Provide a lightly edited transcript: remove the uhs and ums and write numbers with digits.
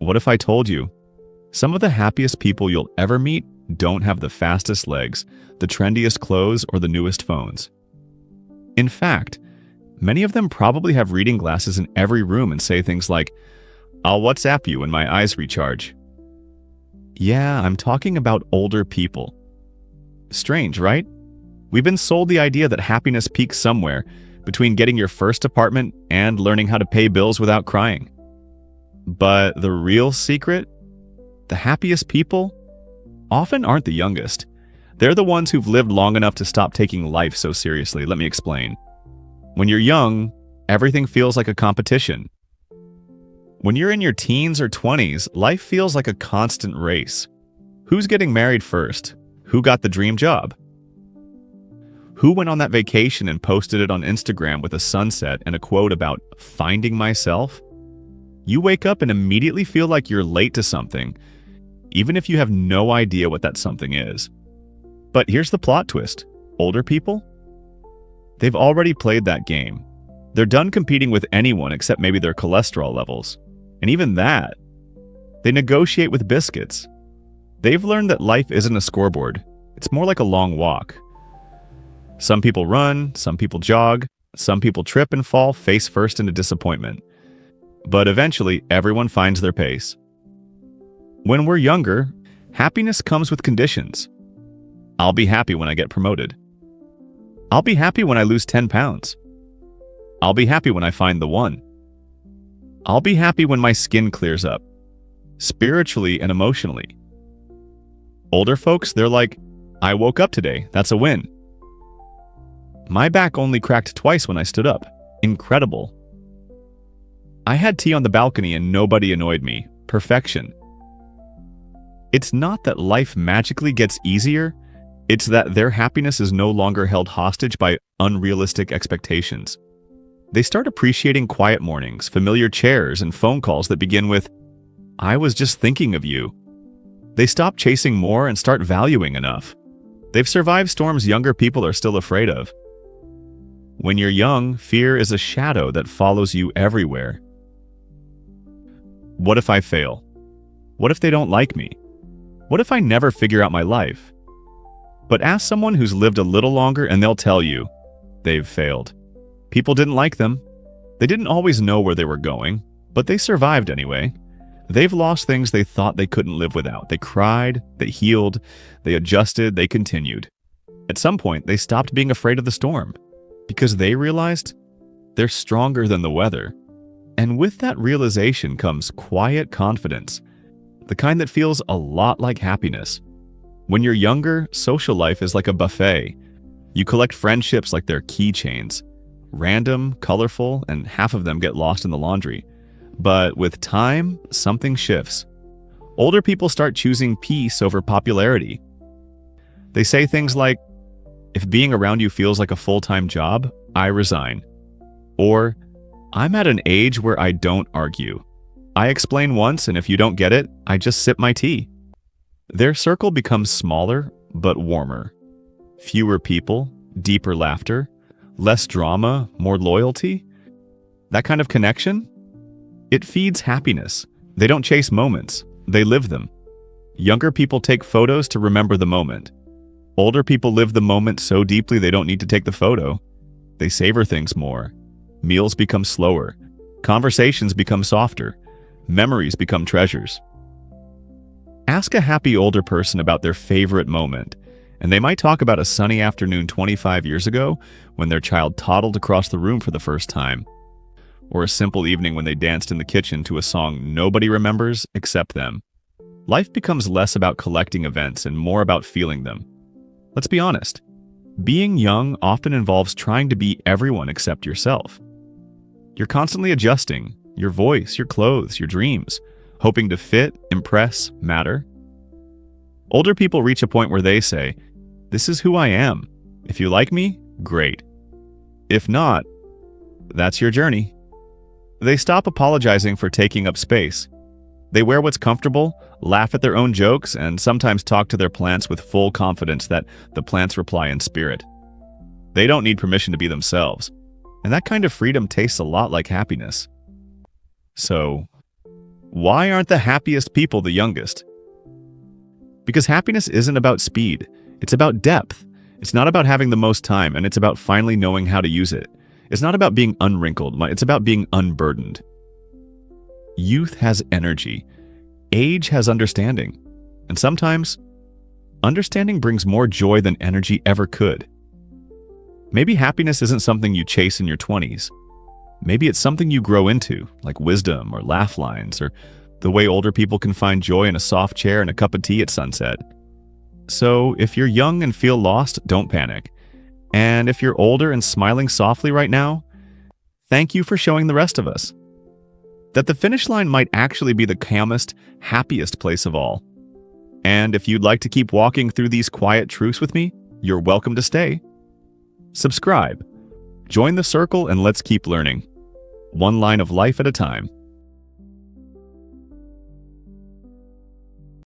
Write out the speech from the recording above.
What if I told you some of the happiest people you'll ever meet don't have the fastest legs, the trendiest clothes, or the newest phones? In fact, many of them probably have reading glasses in every room and say things like, "I'll WhatsApp you when my eyes recharge." Yeah, I'm talking about older people. Strange, right? We've been sold the idea that happiness peaks somewhere between getting your first apartment and learning how to pay bills without crying. But the real secret? The happiest people often aren't the youngest. They're the ones who've lived long enough to stop taking life so seriously. Let me explain. When you're young, everything feels like a competition. When you're in your teens or 20s, life feels like a constant race. Who's getting married first? Who got the dream job? Who went on that vacation and posted it on Instagram with a sunset and a quote about finding myself? You wake up and immediately feel like you're late to something, even if you have no idea what that something is. But here's the plot twist. Older people? They've already played that game. They're done competing with anyone except maybe their cholesterol levels. And even that, they negotiate with biscuits. They've learned that life isn't a scoreboard. It's more like a long walk. Some people run, some people jog, some people trip and fall face first into disappointment. But eventually, everyone finds their pace. When we're younger, happiness comes with conditions. I'll be happy when I get promoted. I'll be happy when I lose 10 pounds. I'll be happy when I find the one. I'll be happy when my skin clears up, spiritually and emotionally. Older folks, they're like, I woke up today, that's a win. My back only cracked twice when I stood up. Incredible. I had tea on the balcony and nobody annoyed me. Perfection. It's not that life magically gets easier, it's that their happiness is no longer held hostage by unrealistic expectations. They start appreciating quiet mornings, familiar chairs, and phone calls that begin with, I was just thinking of you. They stop chasing more and start valuing enough. They've survived storms younger people are still afraid of. When you're young, fear is a shadow that follows you everywhere. What if I fail? What if they don't like me? What if I never figure out my life? But ask someone who's lived a little longer and they'll tell you they've failed. People didn't like them. They didn't always know where they were going, but they survived anyway. They've lost things they thought they couldn't live without. They cried, they healed, they adjusted, they continued. At some point, they stopped being afraid of the storm because they realized they're stronger than the weather. And with that realization comes quiet confidence, the kind that feels a lot like happiness. When you're younger, social life is like a buffet. You collect friendships like they're keychains. Random, colorful, and half of them get lost in the laundry. But with time, something shifts. Older people start choosing peace over popularity. They say things like, if being around you feels like a full-time job, I resign. Or, I'm at an age where I don't argue. I explain once, and if you don't get it, I just sip my tea. Their circle becomes smaller, but warmer. Fewer people, deeper laughter, less drama, more loyalty. That kind of connection? It feeds happiness. They don't chase moments, they live them. Younger people take photos to remember the moment. Older people live the moment so deeply they don't need to take the photo. They savor things more. Meals become slower. Conversations become softer. Memories become treasures. Ask a happy older person about their favorite moment, and they might talk about a sunny afternoon 25 years ago when their child toddled across the room for the first time, or a simple evening when they danced in the kitchen to a song nobody remembers except them. Life becomes less about collecting events and more about feeling them. Let's be honest. Being young often involves trying to be everyone except yourself. You're constantly adjusting your voice, your clothes, your dreams, hoping to fit, impress, matter. Older people reach a point where they say, this is who I am. If you like me, great. If not, that's your journey. They stop apologizing for taking up space. They wear what's comfortable, laugh at their own jokes, and sometimes talk to their plants with full confidence that the plants reply in spirit. They don't need permission to be themselves, and that kind of freedom tastes a lot like happiness. So, Why aren't the happiest people the youngest? Because happiness isn't about speed, it's about depth. It's not about having the most time, and it's about finally knowing how to use it. It's not about being unwrinkled, it's about being unburdened. Youth has energy. Age has understanding. And sometimes, understanding brings more joy than energy ever could. Maybe happiness isn't something you chase in your 20s. Maybe it's something you grow into, like wisdom or laugh lines, or the way older people can find joy in a soft chair and a cup of tea at sunset. So if you're young and feel lost, don't panic. And if you're older and smiling softly right now, thank you for showing the rest of us that the finish line might actually be the calmest, happiest place of all. And if you'd like to keep walking through these quiet truths with me, you're welcome to stay. Subscribe, join the circle, and let's keep learning, one line of life at a time.